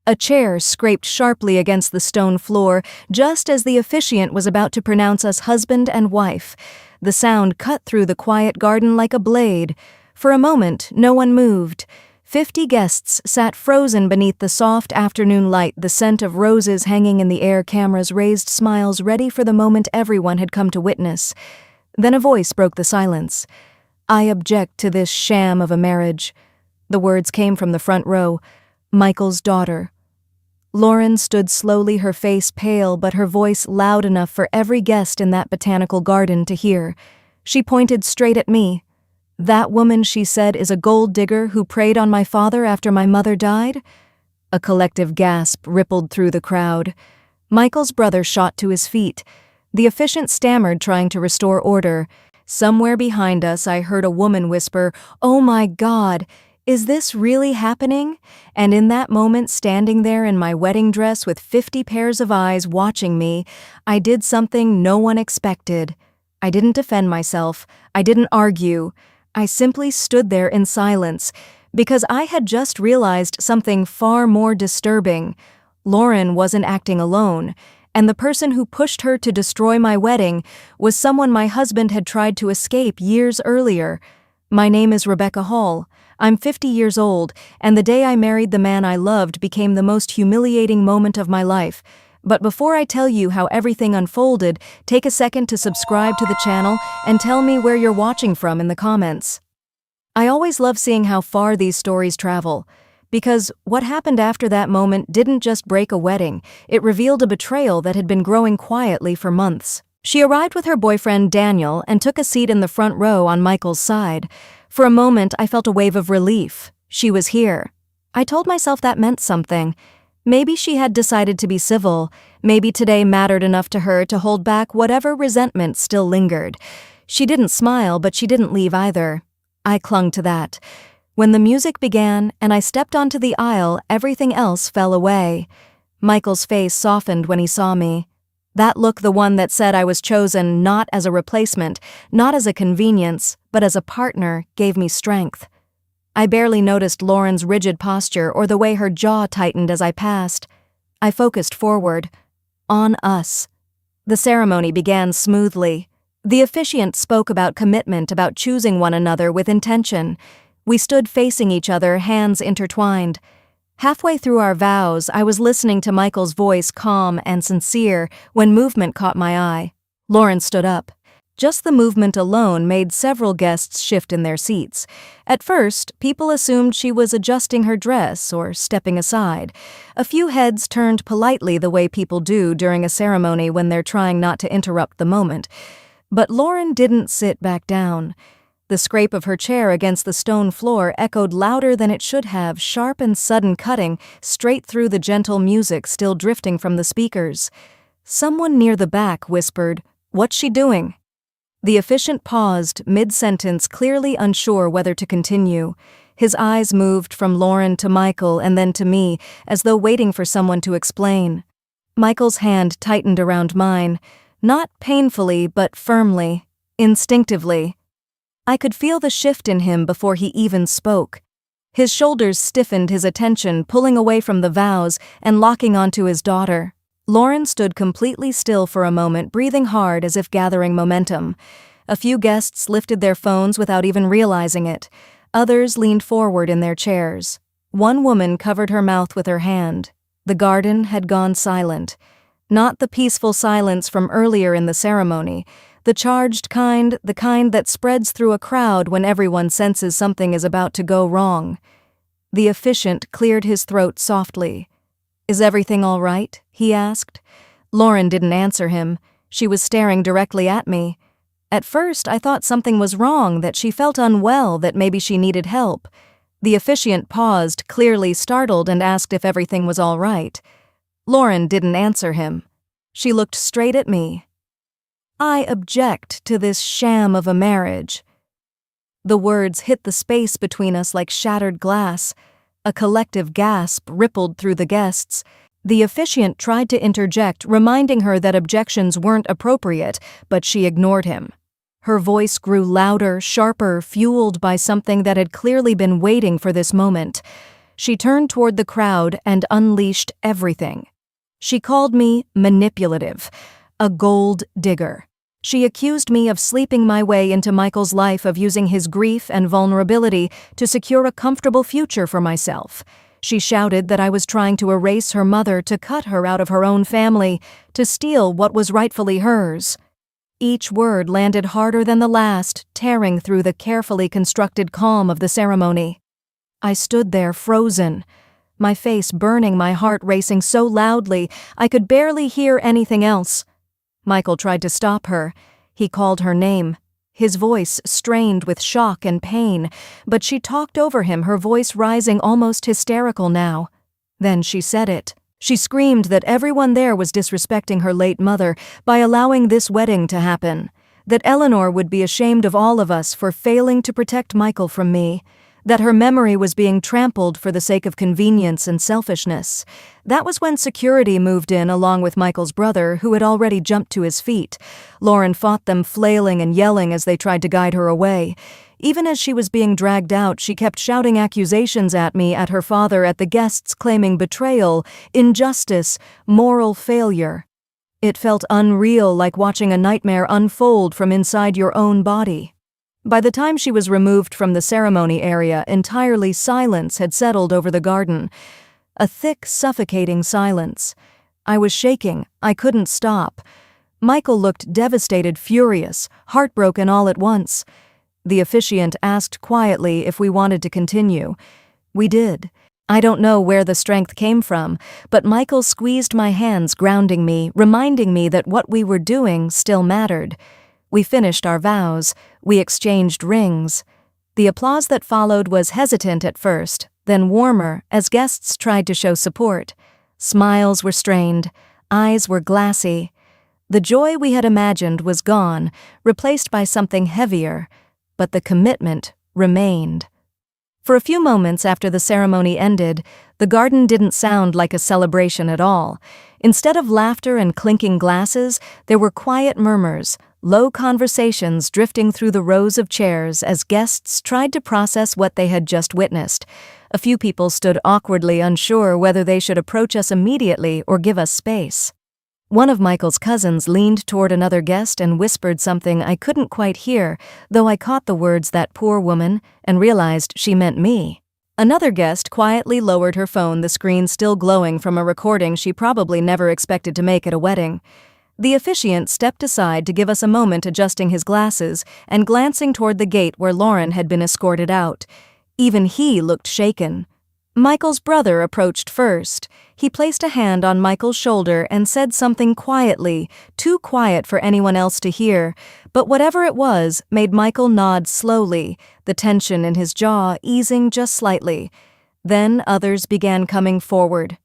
A chair scraped sharply against the stone floor just as the officiant was about to pronounce us husband and wife. The sound cut through the quiet garden like a blade. For a moment, no one moved. 50 guests sat frozen beneath the soft afternoon light, the scent of roses hanging in the air, cameras raised, smiles ready for the moment everyone had come to witness. Then a voice broke the silence. "I object to this sham of a marriage." The words came from the front row. Michael's daughter. Lauren stood slowly, her face pale, but her voice loud enough for every guest in that botanical garden to hear. She pointed straight at me. "That woman," she said, "is a gold digger who preyed on my father after my mother died?" A collective gasp rippled through the crowd. Michael's brother shot to his feet. The officiant stammered, trying to restore order. Somewhere behind us, I heard a woman whisper, "Oh my God, is this really happening?" And in that moment, standing there in my wedding dress with 50 pairs of eyes watching me, I did something no one expected. I didn't defend myself. I didn't argue. I simply stood there in silence, because I had just realized something far more disturbing. Lauren wasn't acting alone, and the person who pushed her to destroy my wedding was someone my husband had tried to escape years earlier. My name is Rebecca Hall. I'm 50 years old, and the day I married the man I loved became the most humiliating moment of my life. But before I tell you how everything unfolded, take a second to subscribe to the channel and tell me where you're watching from in the comments. I always love seeing how far these stories travel, because what happened after that moment didn't just break a wedding, it revealed a betrayal that had been growing quietly for months. She arrived with her boyfriend Daniel and took a seat in the front row on Michael's side. For a moment, I felt a wave of relief. She was here. I told myself that meant something. Maybe she had decided to be civil. Maybe today mattered enough to her to hold back whatever resentment still lingered. She didn't smile, but she didn't leave either. I clung to that. When the music began and I stepped onto the aisle, everything else fell away. Michael's face softened when he saw me. That look, the one that said I was chosen not as a replacement, not as a convenience, but as a partner, gave me strength. I barely noticed Lauren's rigid posture or the way her jaw tightened as I passed. I focused forward. On us. The ceremony began smoothly. The officiant spoke about commitment, about choosing one another with intention. We stood facing each other, hands intertwined. Halfway through our vows, I was listening to Michael's voice, calm and sincere, when movement caught my eye. Lauren stood up. Just the movement alone made several guests shift in their seats. At first, people assumed she was adjusting her dress or stepping aside. A few heads turned politely the way people do during a ceremony when they're trying not to interrupt the moment. But Lauren didn't sit back down. The scrape of her chair against the stone floor echoed louder than it should have, sharp and sudden, cutting straight through the gentle music still drifting from the speakers. Someone near the back whispered, "What's she doing?" The officiant paused, mid-sentence, clearly unsure whether to continue. His eyes moved from Lauren to Michael and then to me, as though waiting for someone to explain. Michael's hand tightened around mine, not painfully but firmly, instinctively. I could feel the shift in him before he even spoke. His shoulders stiffened, his attention pulling away from the vows and locking onto his daughter. Lauren stood completely still for a moment, breathing hard as if gathering momentum. A few guests lifted their phones without even realizing it. Others leaned forward in their chairs. One woman covered her mouth with her hand. The garden had gone silent. Not the peaceful silence from earlier in the ceremony, the charged kind, the kind that spreads through a crowd when everyone senses something is about to go wrong. The officiant cleared his throat softly. "Is everything all right?" he asked. Lauren didn't answer him. She was staring directly at me. At first, I thought something was wrong, that she felt unwell, that maybe she needed help. The officiant paused, clearly startled, and asked if everything was all right. Lauren didn't answer him. She looked straight at me. "I object to this sham of a marriage." The words hit the space between us like shattered glass. A collective gasp rippled through the guests. The officiant tried to interject, reminding her that objections weren't appropriate, but she ignored him. Her voice grew louder, sharper, fueled by something that had clearly been waiting for this moment. She turned toward the crowd and unleashed everything. She called me manipulative, a gold digger. She accused me of sleeping my way into Michael's life, of using his grief and vulnerability to secure a comfortable future for myself. She shouted that I was trying to erase her mother, to cut her out of her own family, to steal what was rightfully hers. Each word landed harder than the last, tearing through the carefully constructed calm of the ceremony. I stood there frozen, my face burning, my heart racing so loudly I could barely hear anything else. Michael tried to stop her. He called her name, his voice strained with shock and pain, but she talked over him, her voice rising almost hysterical now. Then she said it. She screamed that everyone there was disrespecting her late mother by allowing this wedding to happen, that Eleanor would be ashamed of all of us for failing to protect Michael from me, that her memory was being trampled for the sake of convenience and selfishness. That was when security moved in along with Michael's brother, who had already jumped to his feet. Lauren fought them, flailing and yelling as they tried to guide her away. Even as she was being dragged out, she kept shouting accusations at me, at her father, at the guests, claiming betrayal, injustice, moral failure. It felt unreal, like watching a nightmare unfold from inside your own body. By the time she was removed from the ceremony area, entirely silence had settled over the garden. A thick, suffocating silence. I was shaking. I couldn't stop. Michael looked devastated, furious, heartbroken all at once. The officiant asked quietly if we wanted to continue. We did. I don't know where the strength came from, but Michael squeezed my hands, grounding me, reminding me that what we were doing still mattered. We finished our vows. We exchanged rings. The applause that followed was hesitant at first, then warmer as guests tried to show support. Smiles were strained. Eyes were glassy. The joy we had imagined was gone, replaced by something heavier, but the commitment remained. For a few moments after the ceremony ended, the garden didn't sound like a celebration at all. Instead of laughter and clinking glasses, there were quiet murmurs, low conversations drifting through the rows of chairs as guests tried to process what they had just witnessed. A few people stood awkwardly, unsure whether they should approach us immediately or give us space. One of Michael's cousins leaned toward another guest and whispered something I couldn't quite hear, though I caught the words "that poor woman" and realized she meant me. Another guest quietly lowered her phone, the screen still glowing from a recording she probably never expected to make at a wedding. The officiant stepped aside to give us a moment, adjusting his glasses and glancing toward the gate where Lauren had been escorted out. Even he looked shaken. Michael's brother approached first. He placed a hand on Michael's shoulder and said something quietly, too quiet for anyone else to hear, but whatever it was made Michael nod slowly, the tension in his jaw easing just slightly. Then others began coming forward.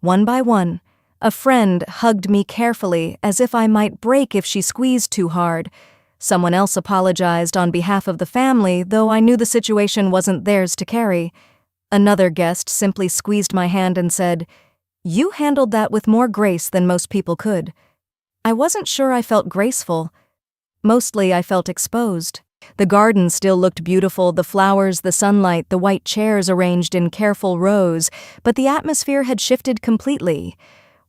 One by one, a friend hugged me carefully, as if I might break if she squeezed too hard. Someone else apologized on behalf of the family, though I knew the situation wasn't theirs to carry. Another guest simply squeezed my hand and said, "You handled that with more grace than most people could." I wasn't sure I felt graceful. Mostly I felt exposed. The garden still looked beautiful, the flowers, the sunlight, the white chairs arranged in careful rows, but the atmosphere had shifted completely.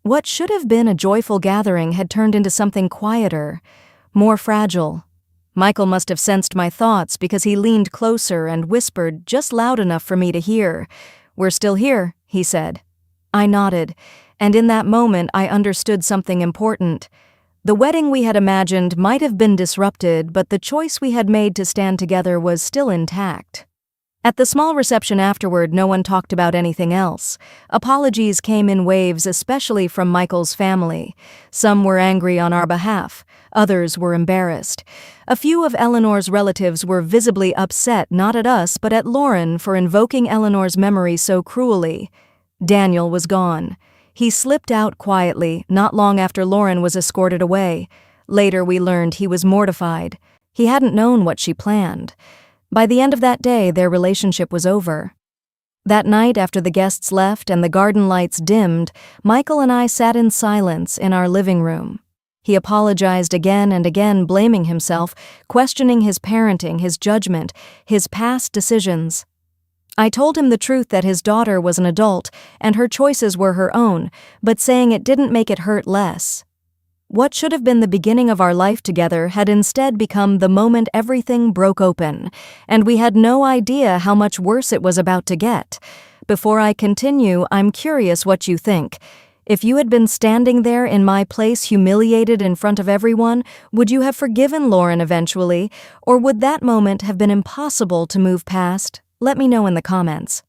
What should have been a joyful gathering had turned into something quieter, more fragile. Michael must have sensed my thoughts because he leaned closer and whispered just loud enough for me to hear. "We're still here," he said. I nodded, and in that moment I understood something important. The wedding we had imagined might have been disrupted, but the choice we had made to stand together was still intact. At the small reception afterward, no one talked about anything else. Apologies came in waves, especially from Michael's family. Some were angry on our behalf. Others were embarrassed. A few of Eleanor's relatives were visibly upset, not at us, but at Lauren for invoking Eleanor's memory so cruelly. Daniel was gone. He slipped out quietly, not long after Lauren was escorted away. Later we learned he was mortified. He hadn't known what she planned. By the end of that day, their relationship was over. That night, after the guests left and the garden lights dimmed, Michael and I sat in silence in our living room. He apologized again and again, blaming himself, questioning his parenting, his judgment, his past decisions. I told him the truth that his daughter was an adult and her choices were her own, but saying it didn't make it hurt less. What should have been the beginning of our life together had instead become the moment everything broke open, and we had no idea how much worse it was about to get. Before I continue, I'm curious what you think. If you had been standing there in my place humiliated in front of everyone, would you have forgiven Lauren eventually, or would that moment have been impossible to move past? Let me know in the comments.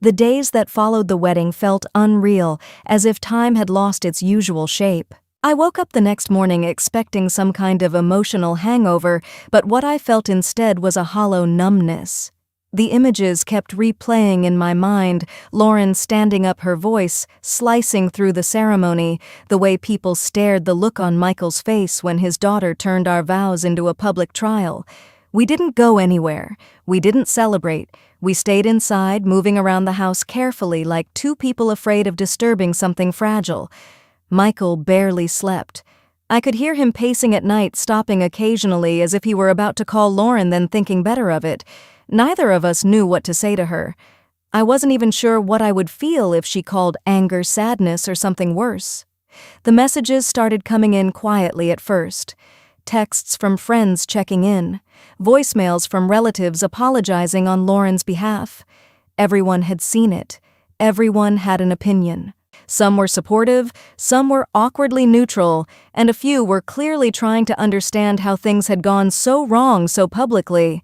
The days that followed the wedding felt unreal, as if time had lost its usual shape. I woke up the next morning expecting some kind of emotional hangover, but what I felt instead was a hollow numbness. The images kept replaying in my mind, Lauren standing up, her voice slicing through the ceremony, the way people stared, the look on Michael's face when his daughter turned our vows into a public trial. We didn't go anywhere. We didn't celebrate. We stayed inside, moving around the house carefully like two people afraid of disturbing something fragile. Michael barely slept. I could hear him pacing at night, stopping occasionally as if he were about to call Lauren, then thinking better of it. Neither of us knew what to say to her. I wasn't even sure what I would feel if she called anger, sadness, or something worse. The messages started coming in quietly at first. Texts from friends checking in. Voicemails from relatives apologizing on Lauren's behalf. Everyone had seen it. Everyone had an opinion. Some were supportive, some were awkwardly neutral, and a few were clearly trying to understand how things had gone so wrong so publicly.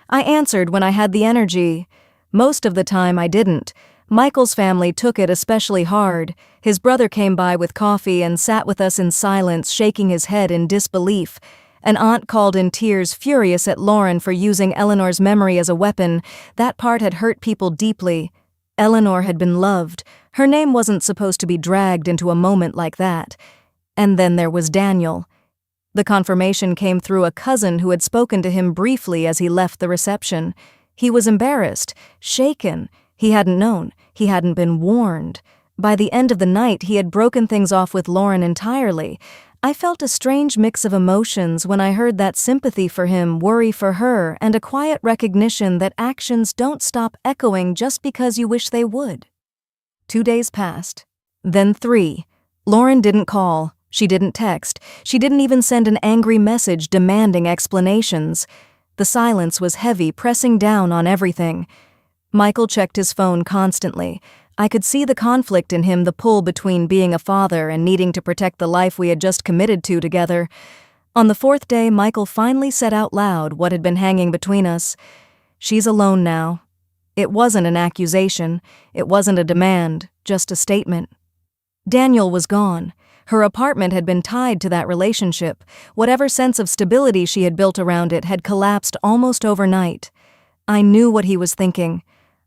I answered when I had the energy. Most of the time I didn't. Michael's family took it especially hard. His brother came by with coffee and sat with us in silence, shaking his head in disbelief. An aunt called in tears, furious at Lauren for using Eleanor's memory as a weapon. That part had hurt people deeply. Eleanor had been loved. Her name wasn't supposed to be dragged into a moment like that. And then there was Daniel. The confirmation came through a cousin who had spoken to him briefly as he left the reception. He was embarrassed, shaken. He hadn't known. He hadn't been warned. By the end of the night, he had broken things off with Lauren entirely. I felt a strange mix of emotions when I heard that: sympathy for him, worry for her, and a quiet recognition that actions don't stop echoing just because you wish they would. 2 days passed. Then 3. Lauren didn't call. She didn't text. She didn't even send an angry message demanding explanations. The silence was heavy, pressing down on everything. Michael checked his phone constantly. I could see the conflict in him, the pull between being a father and needing to protect the life we had just committed to together. On the 4th day, Michael finally said out loud what had been hanging between us. "She's alone now." It wasn't an accusation. It wasn't a demand, just a statement. Daniel was gone. Her apartment had been tied to that relationship. Whatever sense of stability she had built around it had collapsed almost overnight. I knew what he was thinking.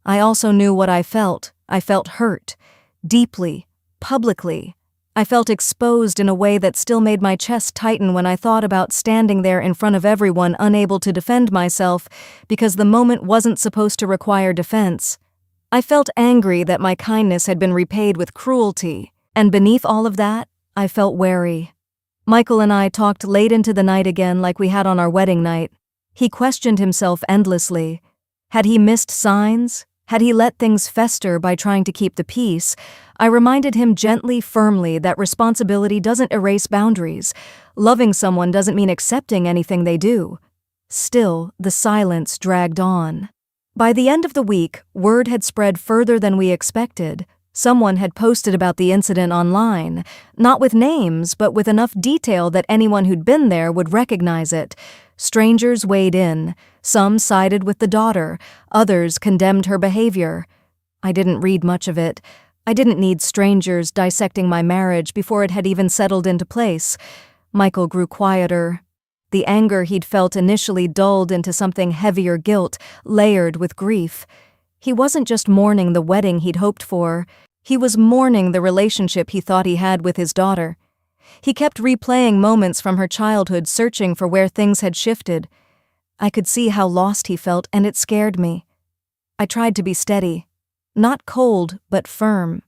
I also knew what I felt. I felt hurt. Deeply. Publicly. I felt exposed in a way that still made my chest tighten when I thought about standing there in front of everyone, unable to defend myself, because the moment wasn't supposed to require defense. I felt angry that my kindness had been repaid with cruelty, and beneath all of that, I felt wary. Michael and I talked late into the night again, like we had on our wedding night. He questioned himself endlessly. Had he missed signs? Had he let things fester by trying to keep the peace? I reminded him gently, firmly, that responsibility doesn't erase boundaries. Loving someone doesn't mean accepting anything they do. Still, the silence dragged on. By the end of the week, word had spread further than we expected. Someone had posted about the incident online, not with names, but with enough detail that anyone who'd been there would recognize it. Strangers weighed in. Some sided with the daughter. Others condemned her behavior. I didn't read much of it. I didn't need strangers dissecting my marriage before it had even settled into place. Michael grew quieter. The anger he'd felt initially dulled into something heavier: guilt, layered with grief. He wasn't just mourning the wedding he'd hoped for. He was mourning the relationship he thought he had with his daughter. He kept replaying moments from her childhood, searching for where things had shifted. I could see how lost he felt, and it scared me. I tried to be steady. Not cold, but firm.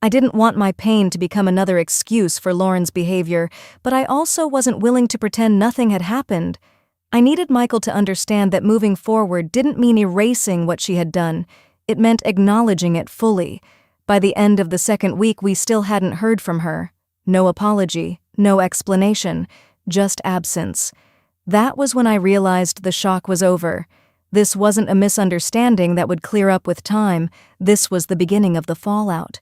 I didn't want my pain to become another excuse for Lauren's behavior, but I also wasn't willing to pretend nothing had happened. I needed Michael to understand that moving forward didn't mean erasing what she had done. It meant acknowledging it fully. By the end of the second week, we still hadn't heard from her. No apology, no explanation, just absence. That was when I realized the shock was over. This wasn't a misunderstanding that would clear up with time. This was the beginning of the fallout.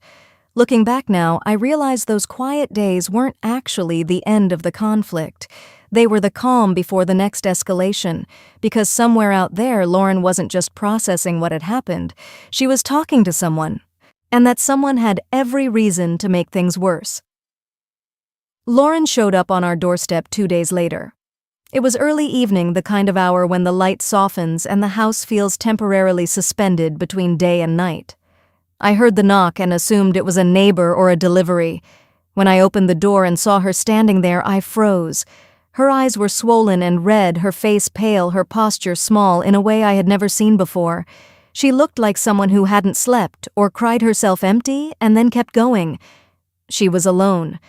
Looking back now, I realize those quiet days weren't actually the end of the conflict. They were the calm before the next escalation, because somewhere out there, Lauren wasn't just processing what had happened. She was talking to someone, and that someone had every reason to make things worse. Lauren showed up on our doorstep 2 days later. It was early evening, the kind of hour when the light softens and the house feels temporarily suspended between day and night. I heard the knock and assumed it was a neighbor or a delivery. When I opened the door and saw her standing there, I froze. Her eyes were swollen and red, her face pale, her posture small in a way I had never seen before. She looked like someone who hadn't slept or cried herself empty and then kept going. She was alone.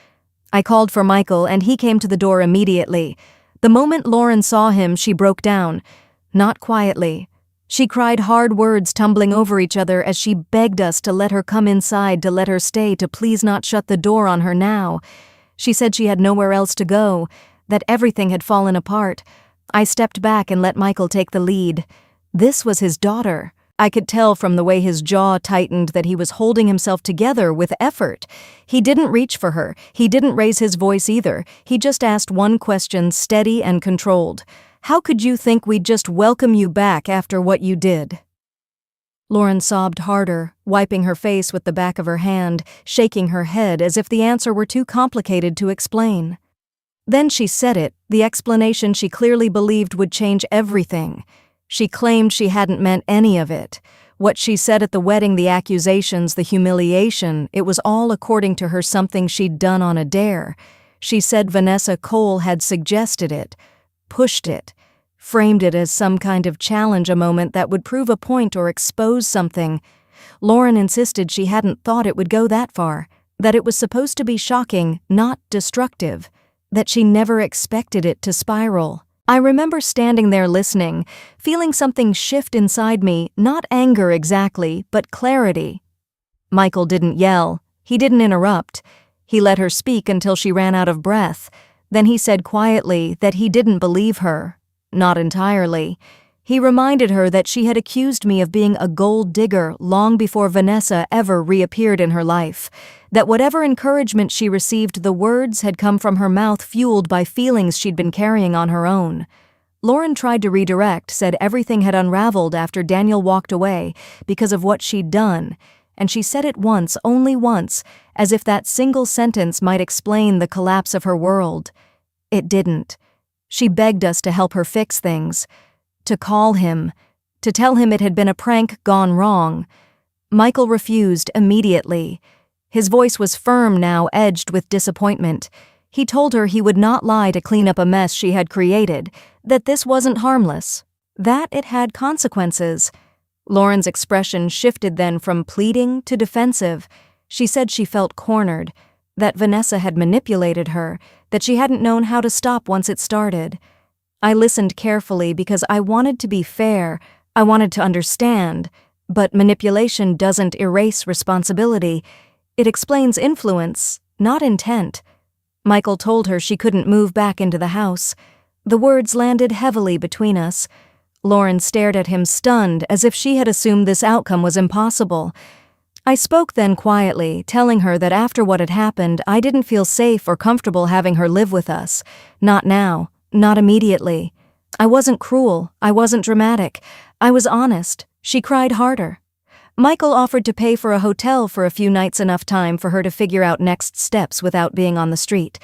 I called for Michael and he came to the door immediately. The moment Lauren saw him, she broke down. Not quietly. She cried hard words tumbling over each other as she begged us to let her come inside, to let her stay, to please not shut the door on her now. She said she had nowhere else to go, that everything had fallen apart. I stepped back and let Michael take the lead. This was his daughter. I could tell from the way his jaw tightened that he was holding himself together with effort. He didn't reach for her. He didn't raise his voice either. He just asked one question, steady and controlled. "How could you think we'd just welcome you back after what you did?" Lauren sobbed harder, wiping her face with the back of her hand, shaking her head as if the answer were too complicated to explain. Then she said it, the explanation she clearly believed would change everything. She claimed she hadn't meant any of it. What she said at the wedding, the accusations, the humiliation, it was all, according to her, something she'd done on a dare. She said Vanessa Cole had suggested it, pushed it, framed it as some kind of challenge, a moment that would prove a point or expose something. Lauren insisted she hadn't thought it would go that far, that it was supposed to be shocking, not destructive, that she never expected it to spiral. I remember standing there listening, feeling something shift inside me, not anger exactly, but clarity. Michael didn't yell. He didn't interrupt. He let her speak until she ran out of breath. Then he said quietly that he didn't believe her. Not entirely. He reminded her that she had accused me of being a gold digger long before Vanessa ever reappeared in her life, that whatever encouragement she received, the words had come from her mouth fueled by feelings she'd been carrying on her own. Lauren tried to redirect, said everything had unraveled after Daniel walked away because of what she'd done, and she said it once, only once, as if that single sentence might explain the collapse of her world. It didn't. She begged us to help her fix things, to call him, to tell him it had been a prank gone wrong. Michael refused immediately. His voice was firm now, edged with disappointment. He told her he would not lie to clean up a mess she had created, that this wasn't harmless, that it had consequences. Lauren's expression shifted then from pleading to defensive. She said she felt cornered, that Vanessa had manipulated her, that she hadn't known how to stop once it started. I listened carefully because I wanted to be fair, I wanted to understand, but manipulation doesn't erase responsibility. It explains influence, not intent. Michael told her she couldn't move back into the house. The words landed heavily between us. Lauren stared at him, stunned, as if she had assumed this outcome was impossible. I spoke then quietly, telling her that after what had happened, I didn't feel safe or comfortable having her live with us. Not now. Not immediately. I wasn't cruel. I wasn't dramatic. I was honest. She cried harder. Michael offered to pay for a hotel for a few nights, enough time for her to figure out next steps without being on the street.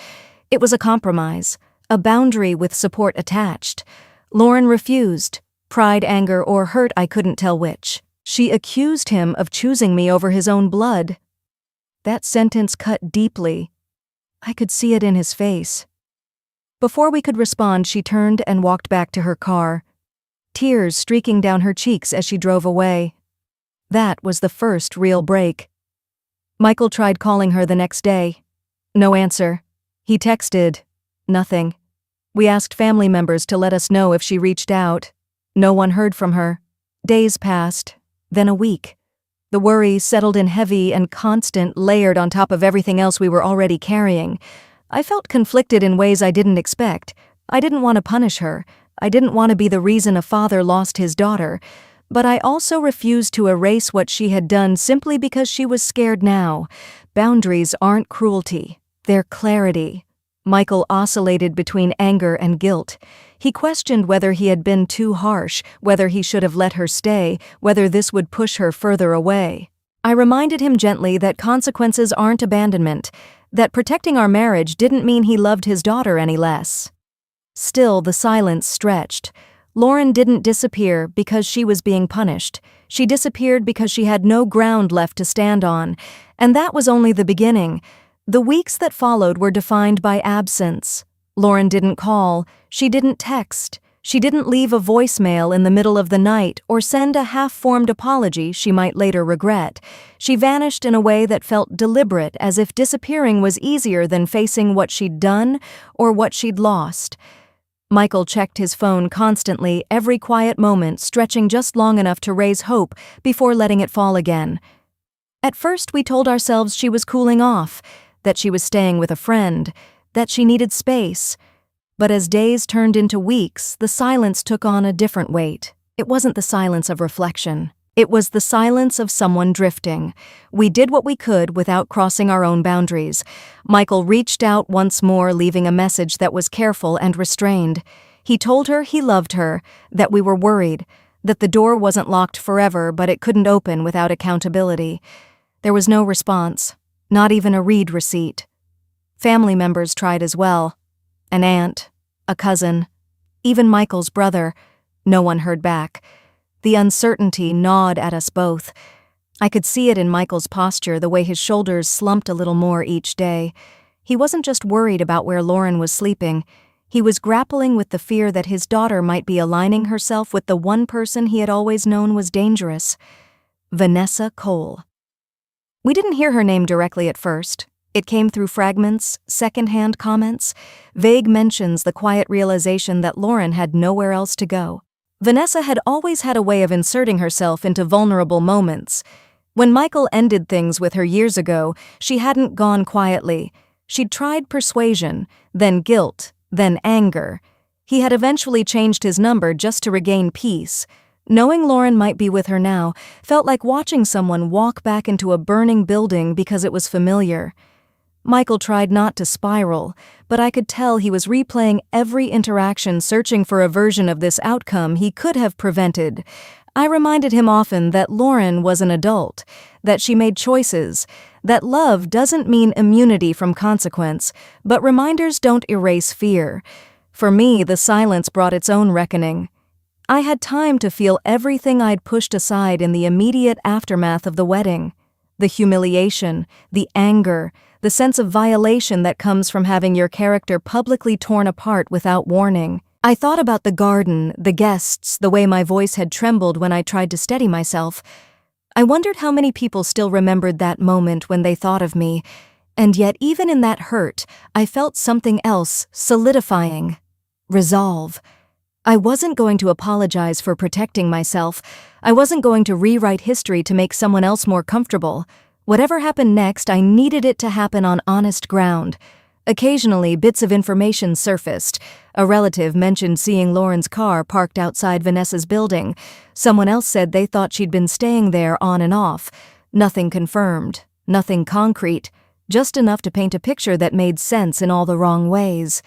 It was a compromise, a boundary with support attached. Lauren refused. Pride, anger, or hurt, I couldn't tell which. She accused him of choosing me over his own blood. That sentence cut deeply. I could see it in his face. Before we could respond, she turned and walked back to her car, tears streaking down her cheeks as she drove away. That was the first real break. Michael tried calling her the next day. No answer. He texted. Nothing. We asked family members to let us know if she reached out. No one heard from her. Days passed, then a week. The worry settled in heavy and constant, layered on top of everything else we were already carrying. I felt conflicted in ways I didn't expect. I didn't want to punish her. I didn't want to be the reason a father lost his daughter. But I also refused to erase what she had done simply because she was scared now. Boundaries aren't cruelty. They're clarity. Michael oscillated between anger and guilt. He questioned whether he had been too harsh, whether he should have let her stay, whether this would push her further away. I reminded him gently that consequences aren't abandonment, that protecting our marriage didn't mean he loved his daughter any less. Still, the silence stretched. Lauren didn't disappear because she was being punished. She disappeared because she had no ground left to stand on. And that was only the beginning. The weeks that followed were defined by absence. Lauren didn't call. She didn't text. She didn't leave a voicemail in the middle of the night or send a half-formed apology she might later regret. She vanished in a way that felt deliberate, as if disappearing was easier than facing what she'd done or what she'd lost. Michael checked his phone constantly, every quiet moment stretching just long enough to raise hope before letting it fall again. At first, we told ourselves she was cooling off, that she was staying with a friend, that she needed space. But as days turned into weeks, the silence took on a different weight. It wasn't the silence of reflection. It was the silence of someone drifting. We did what we could without crossing our own boundaries. Michael reached out once more, leaving a message that was careful and restrained. He told her he loved her, that we were worried, that the door wasn't locked forever, but it couldn't open without accountability. There was no response, not even a read receipt. Family members tried as well. An aunt, a cousin, even Michael's brother. No one heard back. The uncertainty gnawed at us both. I could see it in Michael's posture, the way his shoulders slumped a little more each day. He wasn't just worried about where Lauren was sleeping. He was grappling with the fear that his daughter might be aligning herself with the one person he had always known was dangerous. Vanessa Cole. We didn't hear her name directly at first. It came through fragments, second-hand comments, vague mentions, the quiet realization that Lauren had nowhere else to go. Vanessa had always had a way of inserting herself into vulnerable moments. When Michael ended things with her years ago, she hadn't gone quietly. She'd tried persuasion, then guilt, then anger. He had eventually changed his number just to regain peace. Knowing Lauren might be with her now felt like watching someone walk back into a burning building because it was familiar. Michael tried not to spiral, but I could tell he was replaying every interaction, searching for a version of this outcome he could have prevented. I reminded him often that Lauren was an adult, that she made choices, that love doesn't mean immunity from consequence, but reminders don't erase fear. For me, the silence brought its own reckoning. I had time to feel everything I'd pushed aside in the immediate aftermath of the wedding. The humiliation, the anger, the sense of violation that comes from having your character publicly torn apart without warning. I thought about the garden, the guests, the way my voice had trembled when I tried to steady myself. I wondered how many people still remembered that moment when they thought of me, and yet even in that hurt, I felt something else solidifying. Resolve. I wasn't going to apologize for protecting myself. I wasn't going to rewrite history to make someone else more comfortable. Whatever happened next, I needed it to happen on honest ground. Occasionally, bits of information surfaced. A relative mentioned seeing Lauren's car parked outside Vanessa's building. Someone else said they thought she'd been staying there on and off. Nothing confirmed, nothing concrete, just enough to paint a picture that made sense in all the wrong ways.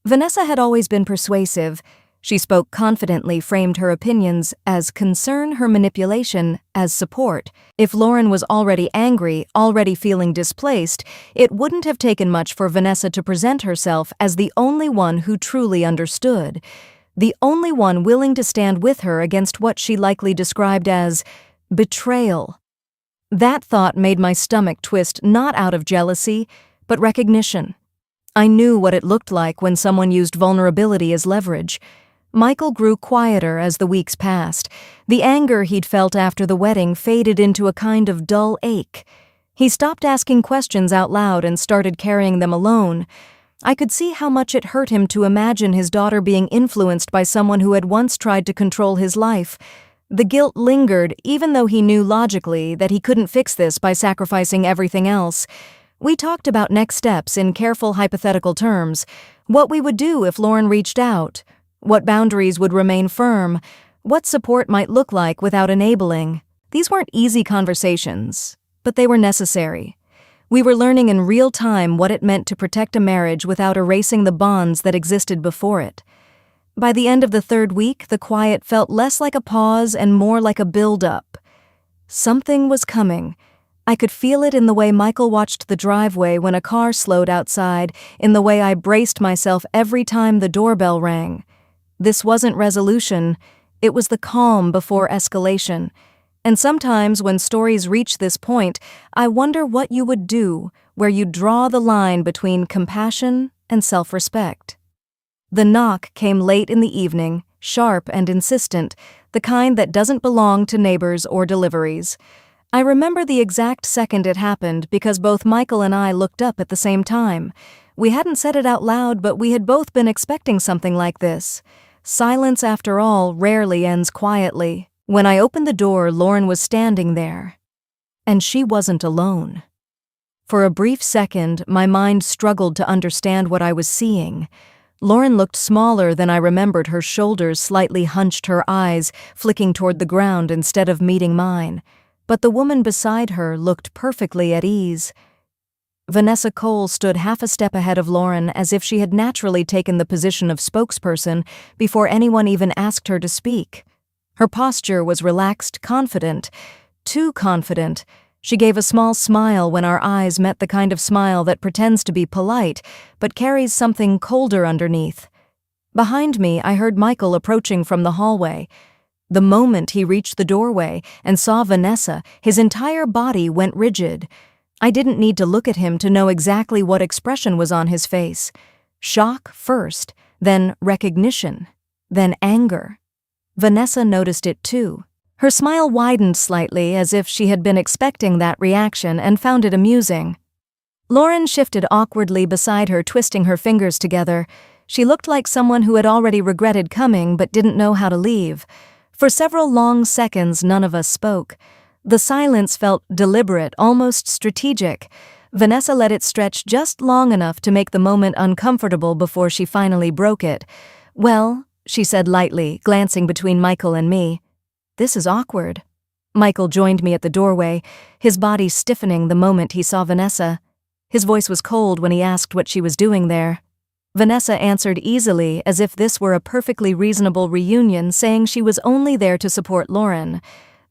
Vanessa had always been persuasive. She spoke confidently, framed her opinions as concern, her manipulation as support. If Lauren was already angry, already feeling displaced, it wouldn't have taken much for Vanessa to present herself as the only one who truly understood, the only one willing to stand with her against what she likely described as betrayal. That thought made my stomach twist, not out of jealousy, but recognition. I knew what it looked like when someone used vulnerability as leverage. Michael grew quieter as the weeks passed. The anger he'd felt after the wedding faded into a kind of dull ache. He stopped asking questions out loud and started carrying them alone. I could see how much it hurt him to imagine his daughter being influenced by someone who had once tried to control his life. The guilt lingered, even though he knew logically that he couldn't fix this by sacrificing everything else. We talked about next steps in careful hypothetical terms, what we would do if Lauren reached out, what boundaries would remain firm, what support might look like without enabling. These weren't easy conversations, but they were necessary. We were learning in real time what it meant to protect a marriage without erasing the bonds that existed before it. By the end of the third week, the quiet felt less like a pause and more like a build-up. Something was coming. I could feel it in the way Michael watched the driveway when a car slowed outside, in the way I braced myself every time the doorbell rang. This wasn't resolution, it was the calm before escalation. And sometimes when stories reach this point, I wonder what you would do, where you draw the line between compassion and self-respect. The knock came late in the evening, sharp and insistent, the kind that doesn't belong to neighbors or deliveries. I remember the exact second it happened because both Michael and I looked up at the same time. We hadn't said it out loud, but we had both been expecting something like this. Silence, after all, rarely ends quietly. When I opened the door, Lauren was standing there. And she wasn't alone. For a brief second, my mind struggled to understand what I was seeing. Lauren looked smaller than I remembered, her shoulders slightly hunched, her eyes flicking toward the ground instead of meeting mine. But the woman beside her looked perfectly at ease. Vanessa Cole stood half a step ahead of Lauren, as if she had naturally taken the position of spokesperson before anyone even asked her to speak. Her posture was relaxed, confident, too confident. She gave a small smile when our eyes met, the kind of smile that pretends to be polite, but carries something colder underneath. Behind me, I heard Michael approaching from the hallway. The moment he reached the doorway and saw Vanessa, his entire body went rigid. I didn't need to look at him to know exactly what expression was on his face. Shock first, then recognition, then anger. Vanessa noticed it too. Her smile widened slightly, as if she had been expecting that reaction and found it amusing. Lauren shifted awkwardly beside her, twisting her fingers together. She looked like someone who had already regretted coming but didn't know how to leave. For several long seconds, none of us spoke. The silence felt deliberate, almost strategic. Vanessa let it stretch just long enough to make the moment uncomfortable before she finally broke it. "Well," she said lightly, glancing between Michael and me. "This is awkward." Michael joined me at the doorway, his body stiffening the moment he saw Vanessa. His voice was cold when he asked what she was doing there. Vanessa answered easily, as if this were a perfectly reasonable reunion, saying she was only there to support Lauren.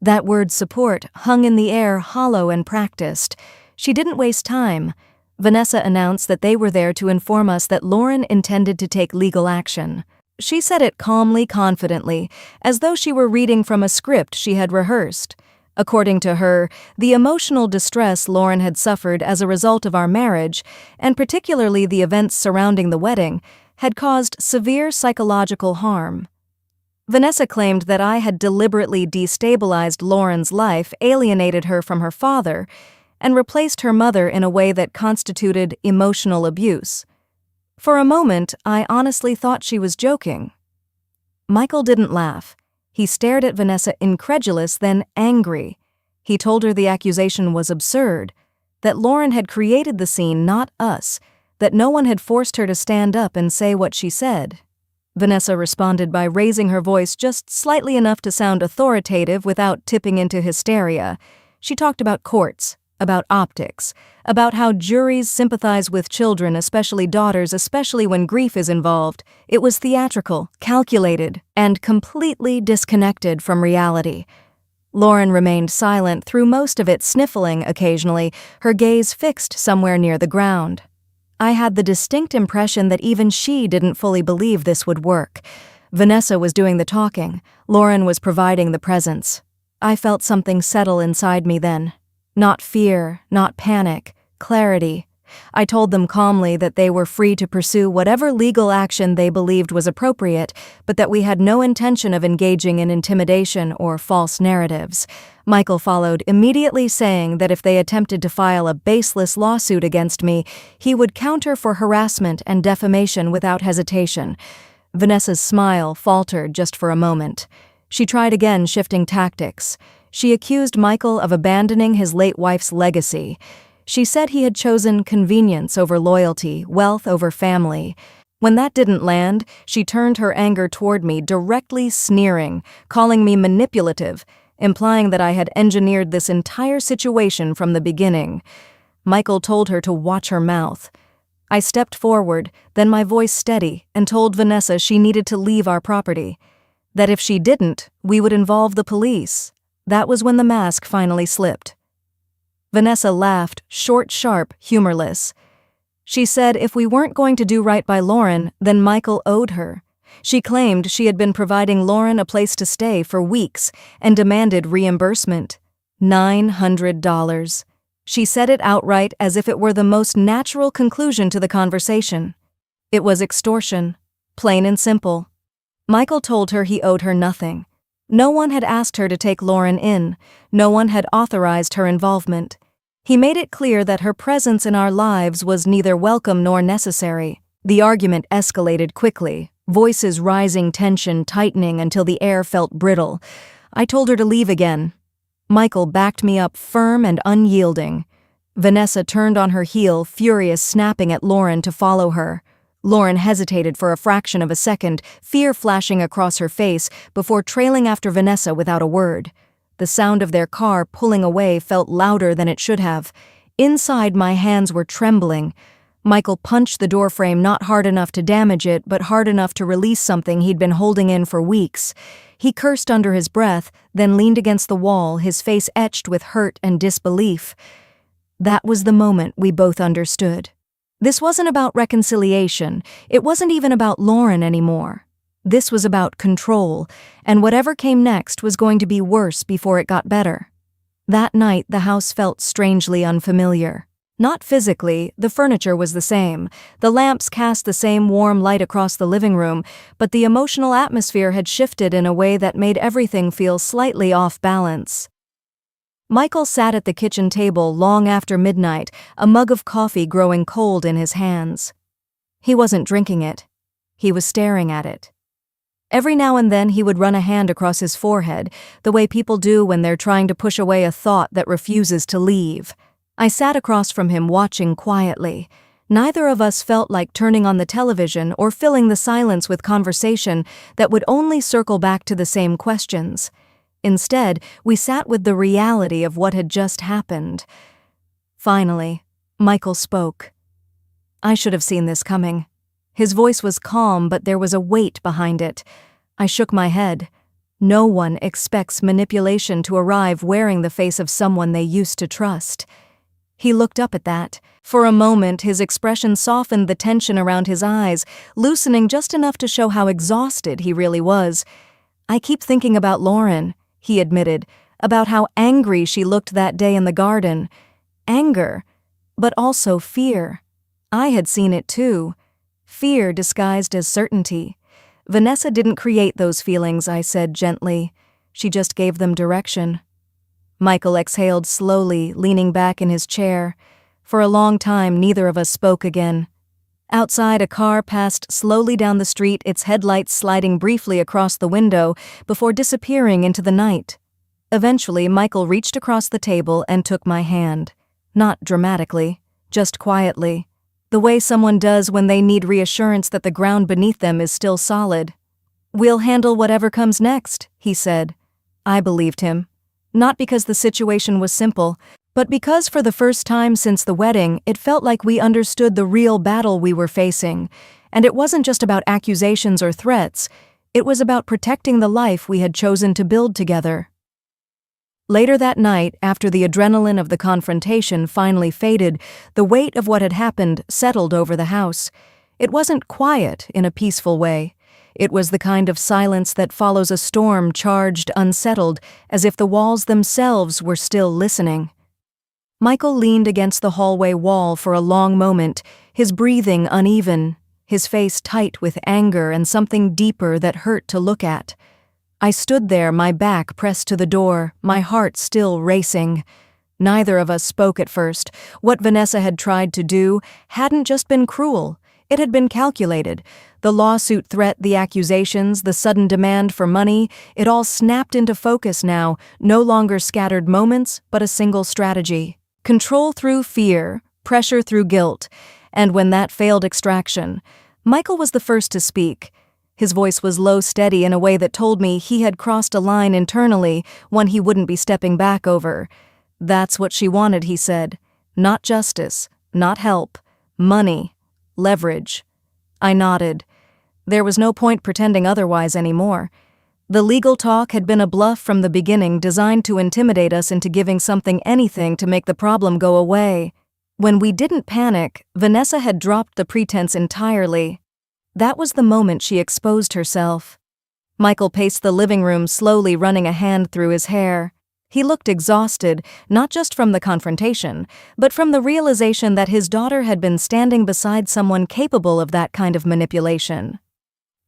That word support hung in the air, hollow and practiced. She didn't waste time. Vanessa announced that they were there to inform us that Lauren intended to take legal action. She said it calmly, confidently, as though she were reading from a script she had rehearsed. According to her, the emotional distress Lauren had suffered as a result of our marriage, and particularly the events surrounding the wedding, had caused severe psychological harm. Vanessa claimed that I had deliberately destabilized Lauren's life, alienated her from her father, and replaced her mother in a way that constituted emotional abuse. For a moment, I honestly thought she was joking. Michael didn't laugh. He stared at Vanessa, incredulous, then angry. He told her the accusation was absurd, that Lauren had created the scene, not us, that no one had forced her to stand up and say what she said. Vanessa responded by raising her voice just slightly enough to sound authoritative without tipping into hysteria. She talked about courts, about optics, about how juries sympathize with children, especially daughters, especially when grief is involved. It was theatrical, calculated, and completely disconnected from reality. Lauren remained silent through most of it, sniffling occasionally, her gaze fixed somewhere near the ground. I had the distinct impression that even she didn't fully believe this would work. Vanessa was doing the talking. Lauren was providing the presence. I felt something settle inside me then. Not fear, not panic, clarity. I told them calmly that they were free to pursue whatever legal action they believed was appropriate, but that we had no intention of engaging in intimidation or false narratives. Michael followed, immediately saying that if they attempted to file a baseless lawsuit against me, he would counter for harassment and defamation without hesitation. Vanessa's smile faltered just for a moment. She tried again, shifting tactics. She accused Michael of abandoning his late wife's legacy. She said he had chosen convenience over loyalty, wealth over family. When that didn't land, she turned her anger toward me, directly sneering, calling me manipulative, implying that I had engineered this entire situation from the beginning. Michael told her to watch her mouth. I stepped forward, then my voice steady, and told Vanessa she needed to leave our property. That if she didn't, we would involve the police. That was when the mask finally slipped. Vanessa laughed, short, sharp, humorless. She said if we weren't going to do right by Lauren, then Michael owed her. She claimed she had been providing Lauren a place to stay for weeks and demanded reimbursement. $900. She said it outright as if it were the most natural conclusion to the conversation. It was extortion, plain and simple. Michael told her he owed her nothing. No one had asked her to take Lauren in. No one had authorized her involvement. He made it clear that her presence in our lives was neither welcome nor necessary. The argument escalated quickly, voices rising, tension tightening until the air felt brittle. I told her to leave again. Michael backed me up, firm and unyielding. Vanessa turned on her heel, furious, snapping at Lauren to follow her. Lauren hesitated for a fraction of a second, fear flashing across her face, before trailing after Vanessa without a word. The sound of their car pulling away felt louder than it should have. Inside, my hands were trembling. Michael punched the doorframe, not hard enough to damage it, but hard enough to release something he'd been holding in for weeks. He cursed under his breath, then leaned against the wall, his face etched with hurt and disbelief. That was the moment we both understood. This wasn't about reconciliation. It wasn't even about Lauren anymore. This was about control, and whatever came next was going to be worse before it got better. That night, the house felt strangely unfamiliar. Not physically, the furniture was the same. The lamps cast the same warm light across the living room, but the emotional atmosphere had shifted in a way that made everything feel slightly off balance. Michael sat at the kitchen table long after midnight, a mug of coffee growing cold in his hands. He wasn't drinking it. He was staring at it. Every now and then he would run a hand across his forehead, the way people do when they're trying to push away a thought that refuses to leave. I sat across from him, watching quietly. Neither of us felt like turning on the television or filling the silence with conversation that would only circle back to the same questions. Instead, we sat with the reality of what had just happened. Finally, Michael spoke. I should have seen this coming. His voice was calm, but there was a weight behind it. I shook my head. No one expects manipulation to arrive wearing the face of someone they used to trust. He looked up at that. For a moment, his expression softened the tension around his eyes, loosening just enough to show how exhausted he really was. I keep thinking about Lauren, he admitted, about how angry she looked that day in the garden. Anger, but also fear. I had seen it too. Fear disguised as certainty. Vanessa didn't create those feelings, I said gently. She just gave them direction. Michael exhaled slowly, leaning back in his chair. For a long time, neither of us spoke again. Outside, a car passed slowly down the street, its headlights sliding briefly across the window before disappearing into the night. Eventually, Michael reached across the table and took my hand. Not dramatically, just quietly. The way someone does when they need reassurance that the ground beneath them is still solid. "We'll handle whatever comes next," he said. I believed him. Not because the situation was simple, but because for the first time since the wedding, it felt like we understood the real battle we were facing. And it wasn't just about accusations or threats. It was about protecting the life we had chosen to build together. Later that night, after the adrenaline of the confrontation finally faded, the weight of what had happened settled over the house. It wasn't quiet in a peaceful way. It was the kind of silence that follows a storm, charged, unsettled, as if the walls themselves were still listening. Michael leaned against the hallway wall for a long moment, his breathing uneven, his face tight with anger and something deeper that hurt to look at. I stood there, my back pressed to the door, my heart still racing. Neither of us spoke at first. What Vanessa had tried to do hadn't just been cruel. It had been calculated. The lawsuit threat, the accusations, the sudden demand for money, it all snapped into focus now, no longer scattered moments, but a single strategy. Control through fear, pressure through guilt, and when that failed extraction, Michael was the first to speak. His voice was low, steady in a way that told me he had crossed a line internally, one he wouldn't be stepping back over. That's what she wanted, he said. Not justice, not help, money, leverage. I nodded. There was no point pretending otherwise anymore. The legal talk had been a bluff from the beginning, designed to intimidate us into giving something, anything, to make the problem go away. When we didn't panic, Vanessa had dropped the pretense entirely. That was the moment she exposed herself. Michael paced the living room, slowly running a hand through his hair. He looked exhausted, not just from the confrontation, but from the realization that his daughter had been standing beside someone capable of that kind of manipulation.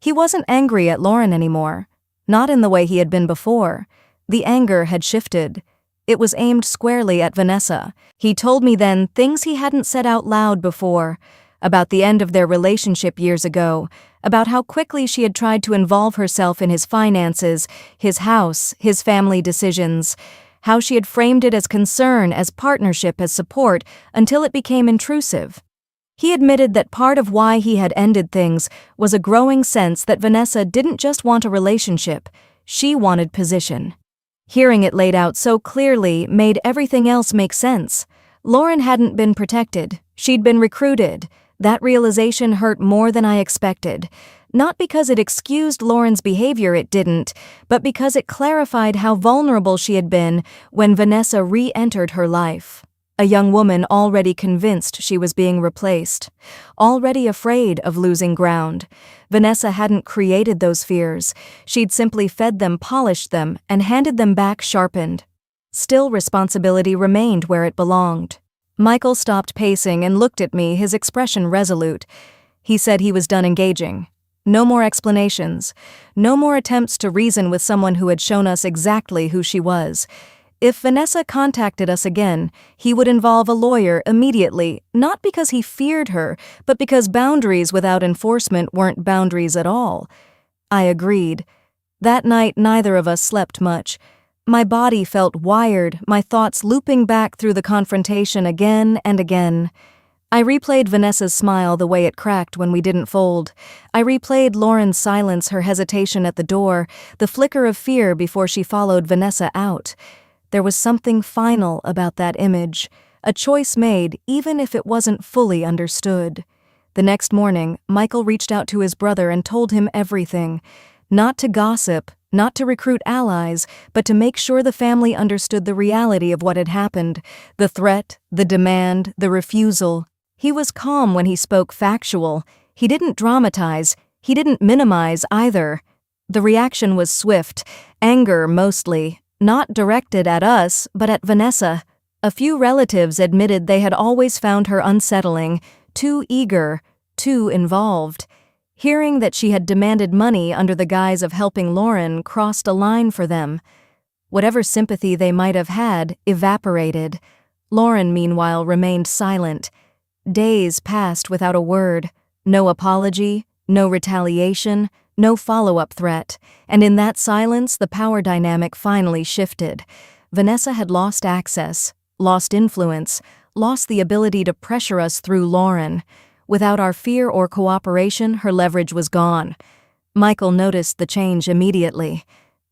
He wasn't angry at Lauren anymore, not in the way he had been before. The anger had shifted. It was aimed squarely at Vanessa. He told me then things he hadn't said out loud before, about the end of their relationship years ago, about how quickly she had tried to involve herself in his finances, his house, his family decisions, how she had framed it as concern, as partnership, as support, until it became intrusive. He admitted that part of why he had ended things was a growing sense that Vanessa didn't just want a relationship, she wanted position. Hearing it laid out so clearly made everything else make sense. Lauren hadn't been protected, she'd been recruited. That realization hurt more than I expected. Not because it excused Lauren's behavior, it didn't, but because it clarified how vulnerable she had been when Vanessa re-entered her life. A young woman already convinced she was being replaced, already afraid of losing ground. Vanessa hadn't created those fears. She'd simply fed them, polished them, and handed them back sharpened. Still, responsibility remained where it belonged. Michael stopped pacing and looked at me, his expression resolute. He said he was done engaging. No more explanations. No more attempts to reason with someone who had shown us exactly who she was. If Vanessa contacted us again, he would involve a lawyer immediately, not because he feared her, but because boundaries without enforcement weren't boundaries at all. I agreed. That night, neither of us slept much. My body felt wired, my thoughts looping back through the confrontation again and again. I replayed Vanessa's smile, the way it cracked when we didn't fold. I replayed Lauren's silence, her hesitation at the door, the flicker of fear before she followed Vanessa out. There was something final about that image, a choice made even if it wasn't fully understood. The next morning, Michael reached out to his brother and told him everything. Not to gossip, not to recruit allies, but to make sure the family understood the reality of what had happened, the threat, the demand, the refusal. He was calm when he spoke factual. He didn't dramatize. He didn't minimize either. The reaction was swift, anger mostly, not directed at us, but at Vanessa. A few relatives admitted they had always found her unsettling, too eager, too involved. Hearing that she had demanded money under the guise of helping Lauren crossed a line for them. Whatever sympathy they might have had evaporated. Lauren, meanwhile, remained silent. Days passed without a word. No apology, no retaliation, no follow-up threat. And in that silence, the power dynamic finally shifted. Vanessa had lost access, lost influence, lost the ability to pressure us through Lauren. Without our fear or cooperation, her leverage was gone. Michael noticed the change immediately.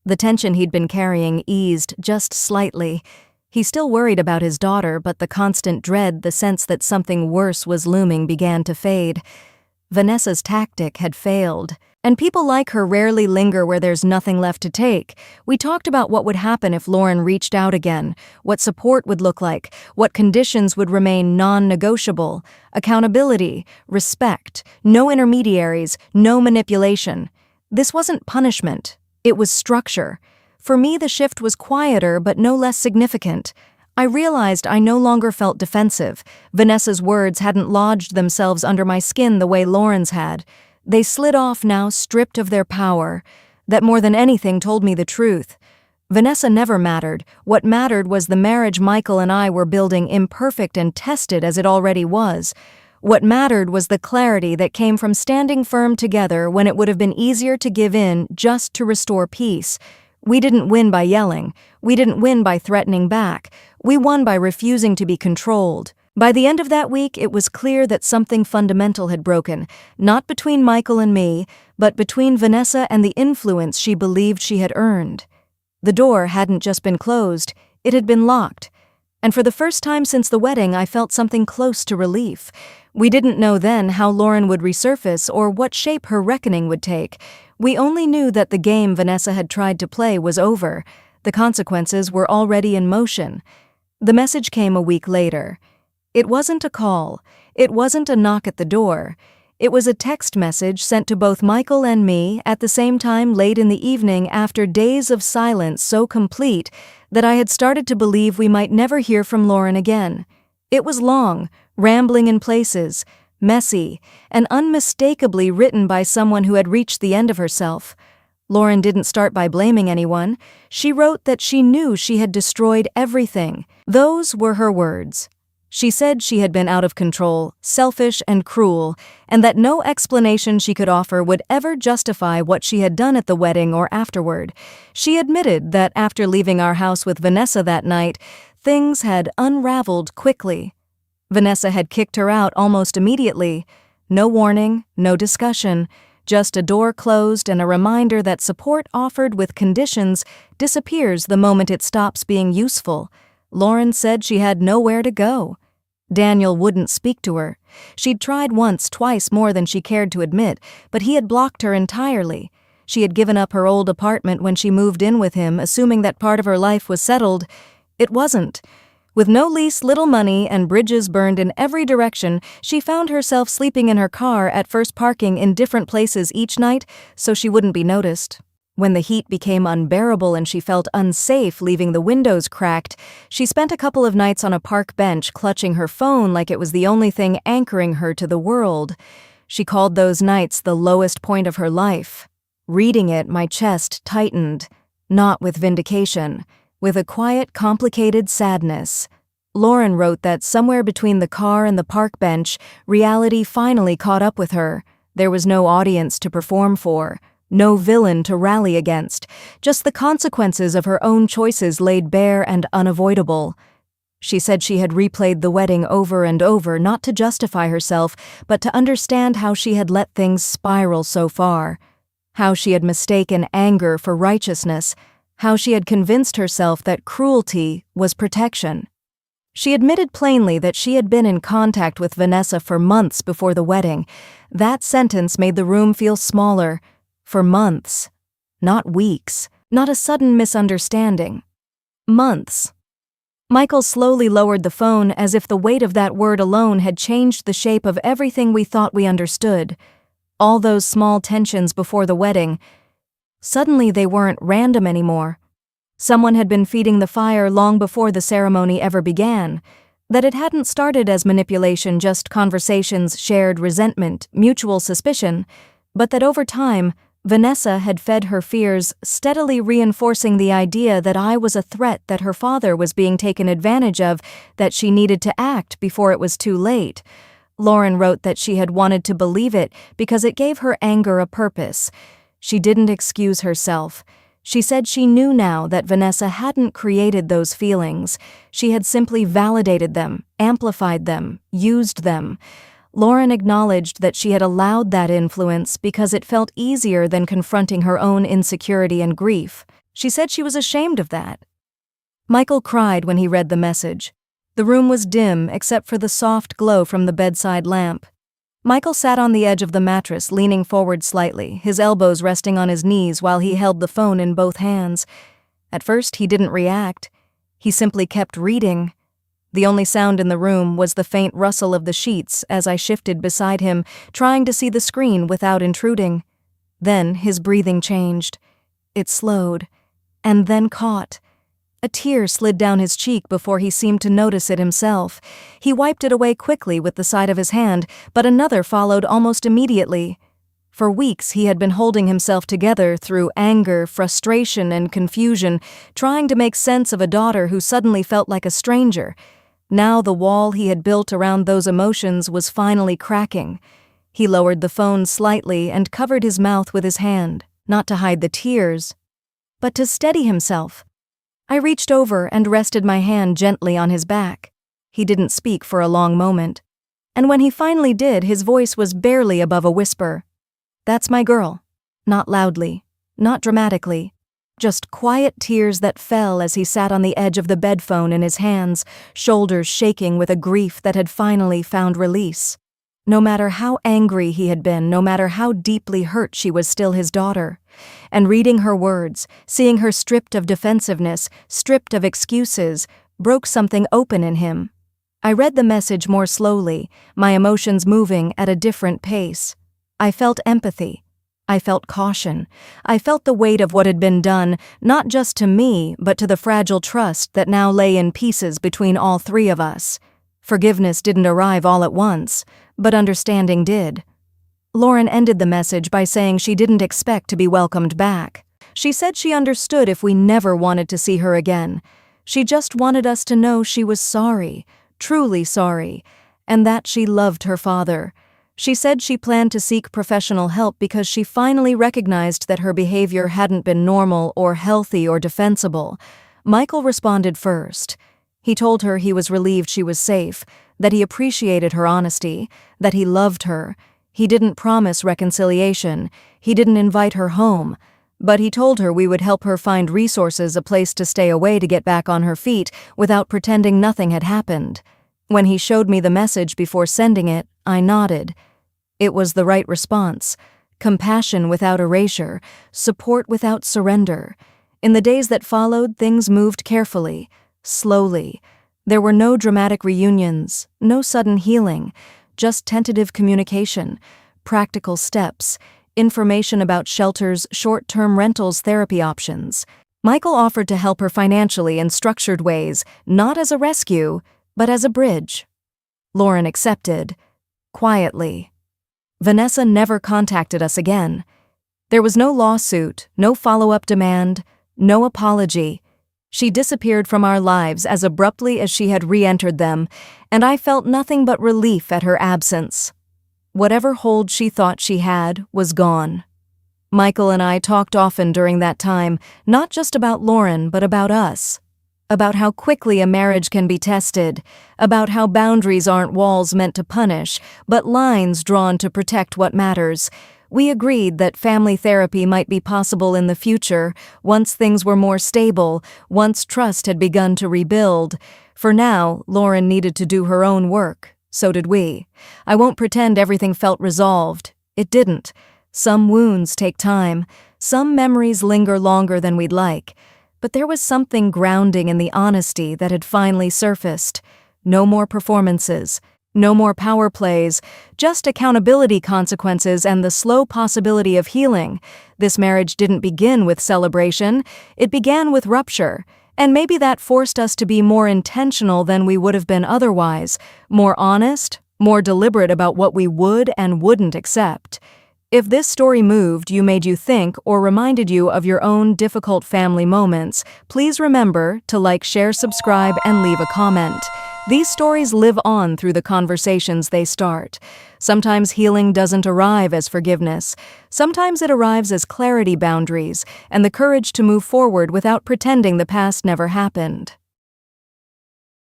The tension he'd been carrying eased just slightly. He still worried about his daughter, but the constant dread, the sense that something worse was looming, began to fade. Vanessa's tactic had failed. And people like her rarely linger where there's nothing left to take. We talked about what would happen if Lauren reached out again, what support would look like, what conditions would remain non-negotiable, accountability, respect, no intermediaries, no manipulation. This wasn't punishment. It was structure. For me, the shift was quieter but no less significant. I realized I no longer felt defensive. Vanessa's words hadn't lodged themselves under my skin the way Lauren's had. They slid off now, stripped of their power. That more than anything told me the truth. Vanessa never mattered. What mattered was the marriage Michael and I were building, imperfect and tested as it already was. What mattered was the clarity that came from standing firm together when it would have been easier to give in just to restore peace. We didn't win by yelling. We didn't win by threatening back. We won by refusing to be controlled. By the end of that week, it was clear that something fundamental had broken, not between Michael and me, but between Vanessa and the influence she believed she had earned. The door hadn't just been closed, it had been locked. And for the first time since the wedding, I felt something close to relief. We didn't know then how Lauren would resurface or what shape her reckoning would take. We only knew that the game Vanessa had tried to play was over. The consequences were already in motion. The message came a week later. It wasn't a call. It wasn't a knock at the door. It was a text message sent to both Michael and me at the same time late in the evening after days of silence so complete that I had started to believe we might never hear from Lauren again. It was long, rambling in places, messy, and unmistakably written by someone who had reached the end of herself. Lauren didn't start by blaming anyone. She wrote that she knew she had destroyed everything. Those were her words. She said she had been out of control, selfish and cruel, and that no explanation she could offer would ever justify what she had done at the wedding or afterward. She admitted that after leaving our house with Vanessa that night, things had unraveled quickly. Vanessa had kicked her out almost immediately. No warning, no discussion, just a door closed and a reminder that support offered with conditions disappears the moment it stops being useful. Lauren said she had nowhere to go. Daniel wouldn't speak to her. She'd tried once, twice more than she cared to admit, but he had blocked her entirely. She had given up her old apartment when she moved in with him, assuming that part of her life was settled. It wasn't. With no lease, little money, and bridges burned in every direction, she found herself sleeping in her car at first, parking in different places each night so she wouldn't be noticed. When the heat became unbearable and she felt unsafe leaving the windows cracked, she spent a couple of nights on a park bench clutching her phone like it was the only thing anchoring her to the world. She called those nights the lowest point of her life. Reading it, my chest tightened, not with vindication, with a quiet, complicated sadness. Lauren wrote that somewhere between the car and the park bench, reality finally caught up with her. There was no audience to perform for. No villain to rally against, just the consequences of her own choices laid bare and unavoidable. She said she had replayed the wedding over and over, not to justify herself, but to understand how she had let things spiral so far, how she had mistaken anger for righteousness, how she had convinced herself that cruelty was protection. She admitted plainly that she had been in contact with Vanessa for months before the wedding. That sentence made the room feel smaller. For months. Not weeks. Not a sudden misunderstanding. Months. Michael slowly lowered the phone as if the weight of that word alone had changed the shape of everything we thought we understood. All those small tensions before the wedding. Suddenly they weren't random anymore. Someone had been feeding the fire long before the ceremony ever began. That it hadn't started as manipulation, just conversations, shared resentment, mutual suspicion, but that over time, Vanessa had fed her fears, steadily reinforcing the idea that I was a threat, that her father was being taken advantage of, that she needed to act before it was too late. Lauren wrote that she had wanted to believe it because it gave her anger a purpose. She didn't excuse herself. She said she knew now that Vanessa hadn't created those feelings. She had simply validated them, amplified them, used them. Lauren acknowledged that she had allowed that influence because it felt easier than confronting her own insecurity and grief. She said she was ashamed of that. Michael cried when he read the message. The room was dim except for the soft glow from the bedside lamp. Michael sat on the edge of the mattress, leaning forward slightly, his elbows resting on his knees while he held the phone in both hands. At first, he didn't react. He simply kept reading. The only sound in the room was the faint rustle of the sheets as I shifted beside him, trying to see the screen without intruding. Then his breathing changed. It slowed, and then caught. A tear slid down his cheek before he seemed to notice it himself. He wiped it away quickly with the side of his hand, but another followed almost immediately. For weeks he had been holding himself together through anger, frustration, and confusion, trying to make sense of a daughter who suddenly felt like a stranger. Now the wall he had built around those emotions was finally cracking. He lowered the phone slightly and covered his mouth with his hand, not to hide the tears, but to steady himself. I reached over and rested my hand gently on his back. He didn't speak for a long moment, and when he finally did, his voice was barely above a whisper. "That's my girl." Not loudly, not dramatically, just quiet tears that fell as he sat on the edge of the bed phone in his hands, shoulders shaking with a grief that had finally found release. No matter how angry he had been, no matter how deeply hurt, she was still his daughter. And reading her words, seeing her stripped of defensiveness, stripped of excuses, broke something open in him. I read the message more slowly, my emotions moving at a different pace. I felt empathy. I felt caution. I felt the weight of what had been done, not just to me, but to the fragile trust that now lay in pieces between all three of us. Forgiveness didn't arrive all at once, but understanding did. Lauren ended the message by saying she didn't expect to be welcomed back. She said she understood if we never wanted to see her again. She just wanted us to know she was sorry, truly sorry, and that she loved her father. She said she planned to seek professional help because she finally recognized that her behavior hadn't been normal or healthy or defensible. Michael responded first. He told her he was relieved she was safe, that he appreciated her honesty, that he loved her. He didn't promise reconciliation. He didn't invite her home. But he told her we would help her find resources, a place to stay away to get back on her feet without pretending nothing had happened. When he showed me the message before sending it, I nodded. It was the right response. Compassion without erasure, support without surrender. In the days that followed, things moved carefully, slowly. There were no dramatic reunions, no sudden healing, just tentative communication, practical steps, information about shelters, short-term rentals, therapy options. Michael offered to help her financially in structured ways, not as a rescue, but as a bridge. Lauren accepted, quietly. Vanessa never contacted us again. There was no lawsuit, no follow-up demand, no apology. She disappeared from our lives as abruptly as she had re-entered them, and I felt nothing but relief at her absence. Whatever hold she thought she had was gone. Michael and I talked often during that time, not just about Lauren, but about us. About how quickly a marriage can be tested, about how boundaries aren't walls meant to punish, but lines drawn to protect what matters. We agreed that family therapy might be possible in the future, once things were more stable, once trust had begun to rebuild. For now, Lauren needed to do her own work. So did we. I won't pretend everything felt resolved. It didn't. Some wounds take time. Some memories linger longer than we'd like. But there was something grounding in the honesty that had finally surfaced. No more performances. No more power plays, just accountability consequences and the slow possibility of healing. This marriage didn't begin with celebration, it began with rupture, and maybe that forced us to be more intentional than we would have been otherwise, more honest, more deliberate about what we would and wouldn't accept. If this story moved you, made you think, or reminded you of your own difficult family moments, please remember to like, share, subscribe, and leave a comment. These stories live on through the conversations they start. Sometimes healing doesn't arrive as forgiveness. Sometimes it arrives as clarity, boundaries, and the courage to move forward without pretending the past never happened.